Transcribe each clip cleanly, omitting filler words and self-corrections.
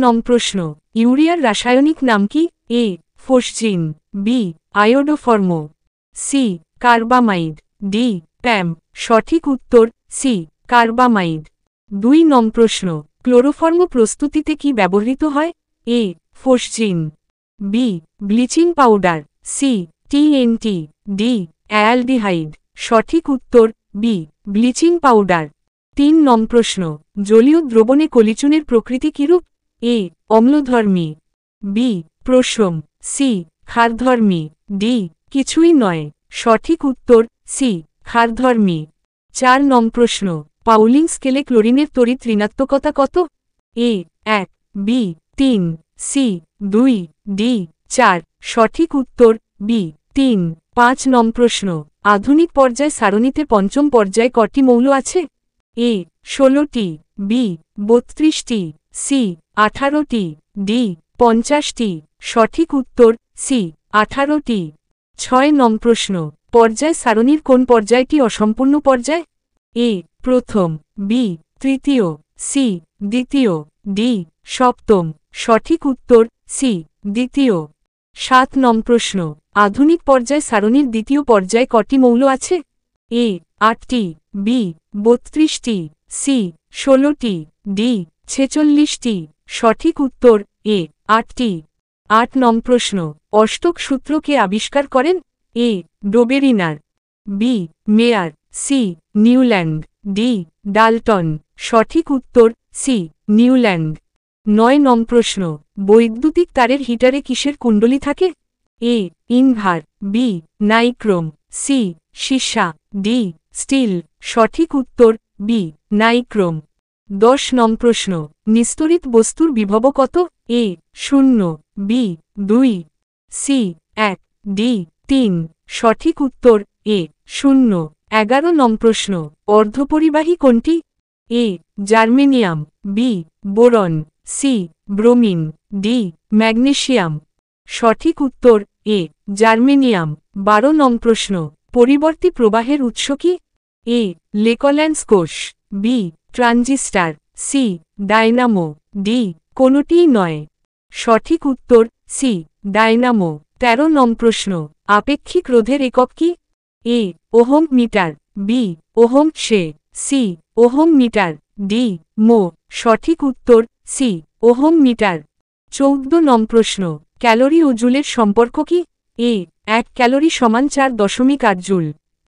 নং প্রশ্ন, ইউরিয়ার রাসায়নিক নাম কি? এ ফসজিন, বি আয়োডোফর্মো, সি কার্বামাইড, ডি প্যাম। সঠিক উত্তর সি কার্বামাইড। 2 নং প্রশ্ন, ক্লোরোফর্ম প্রস্তুতিতে কি ব্যবহৃত হয়? A phosgene, B bleaching powder, C TNT, D aldehyde. সঠিক উত্তর বি ব্লিচিং পাউডার। 3 নং প্রশ্ন, জলীয় দ্রবণে কলিচুনের প্রকৃতি কিরূপ? এ অম্লধর্মী, বি প্রশম, সি ক্ষারধর্মী, ডি কিছুই নয়। সঠিক উত্তর সি ক্ষারধর্মী। 4 নং প্রশ্ন, পাউলিং স্কেলে ক্লোরিনের তড়িৎ ঋণাত্মকতা কত? এ 1, বি 3, সি 2, ডি 4। সঠিক উত্তর বি 3। 5 নং প্রশ্ন, আধুনিক পর্যায় সারণীতে পঞ্চম পর্যায়ে কটি মৌল আছে? এ 16টি, বি 32টি, সি 18টি, ডি 50টি। সঠিক উত্তর সি 18টি। 6 নং প্রশ্ন, পর্যায় সারণীর কোন পর্যায়টি অসম্পূর্ণ পর্যায়? এ প্রথম, বি তৃতীয়, সি দ্বিতীয়, ডি সপ্তম। সঠিক উত্তর সি দ্বিতীয়। 7 নং প্রশ্ন, আধুনিক পর্যায় সারণীর দ্বিতীয় পর্যায়ে কটি মৌল আছে? এ 8টি, বি 32টি, সি 16টি, ডি 46টি। সঠিক উত্তর এ 8টি। 8 নং প্রশ্ন, অষ্টক সূত্র কে আবিষ্কার করেন? এ ডোবেরিনার, বি মেয়ার, সি নিউল্যান্ড, ডি ডাল্টন। সঠিক উত্তর সি নিউল্যান্ড। 9 নং প্রশ্ন, বৈদ্যুতিক তারের হিটারে কিসের কুণ্ডলী থাকে? এ ইনভার, বি নাইক্রোম, সি সীসা, ডি স্টিল। সঠিক উত্তর বি নাইক্রোম। 10 নং প্রশ্ন, নিস্তরিত বস্তুর বিভব কত? এ 0, বি 2, সি 1, ডি 3। সঠিক উত্তর এ 0। 11 নং প্রশ্ন, অর্ধপরিবাহী কোনটি? A germanium, B boron, C bromine, D magnesium. সঠিক উত্তর এ জার্মেনিয়াম। 12 নং প্রশ্ন, পরিবর্তী প্রবাহের উৎস কি? এ লেকল্যান্ডস কোষ, B transistor, C dynamo, D কোনটিই নয়। সঠিক উত্তর সি ডায়নামো। 13 নং প্রশ্ন, আপেক্ষিক রোধের একক কি? এ ওহম মিটার, বি ওহম সে, সি ওহম মিটার, ডি মো। সঠিক উত্তর সি ওহম মিটার। 14 নং প্রশ্ন, ক্যালোরি ও জুলের সম্পর্ক কি? এ 1 ক্যালোরি সমান 4.8 জুল,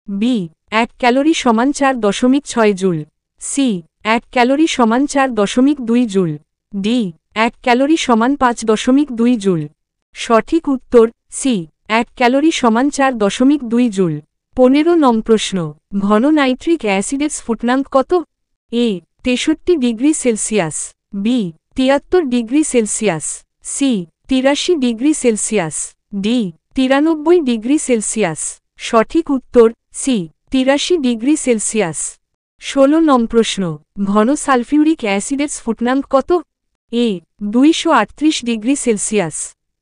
বি 1 ক্যালোরি সমান 4.6 জুল, সি 1 ক্যালোরি সমান 4.2 জুল, ডি 1 ক্যালোরি সমান 5.2 জুল। সঠিক উত্তর সি 1 ক্যালোরি সমান 4.2 জুল। 15 নং প্রশ্ন, ঘন নাইট্রিক অ্যাসিডের স্ফুটনাঙ্ক কত? A 63 degree Celsius, B 73 degree Celsius, C 83 degree Celsius, D 93 degree Celsius. সঠিক উত্তর সি 83 ডিগ্রি সেলসিয়াস। 16 নং প্রশ্ন, ঘন সালফিউরিক অ্যাসিডের স্ফুটনাঙ্ক কত? A 238 degree Celsius,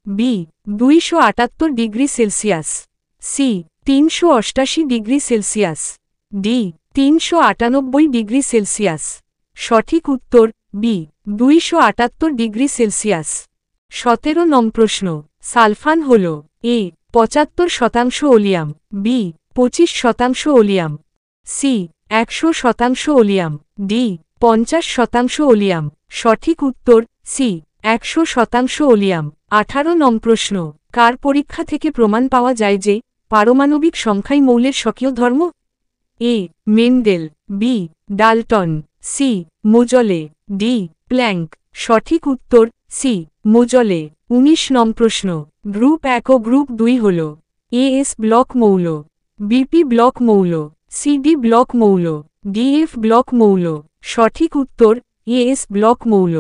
B 278 degree Celsius, C 388 degree Celsius, D 398 degree Celsius. সঠিক উত্তর বি 278 ডিগ্রি সেলসিয়াস। 17 নং প্রশ্ন, সালফান হল A 75% oleum, B 25% oleum, C 100% oleum, D 50% oleum. সঠিক উত্তর সি 100% ওলিয়াম। 18 নং প্রশ্ন, কার পরীক্ষা থেকে প্রমাণ পাওয়া যায় যে পারমাণবিক সংখ্যাই মৌলের স্বকীয় ধর্ম? A Mendel, B Dalton, C Moseley, D Planck. সঠিক উত্তর সি মোজলে। 19 নং প্রশ্ন, গ্রুপ 1 ও গ্রুপ 2 হল এএস ব্লক মৌল, বিপি ব্লক মৌল, সিডি ব্লক মৌল, ডিএফ ব্লক মৌল। সঠিক উত্তর এএস ব্লক মৌল।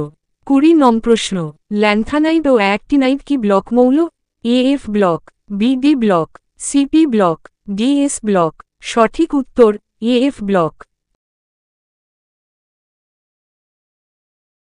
20 নং প্রশ্ন, ল্যান্থানাইড ও অ্যাক্টিনাইড কি ব্লক মৌল? AF block, BD block, CP block, DS block. সঠিক উত্তর এএফ ব্লক।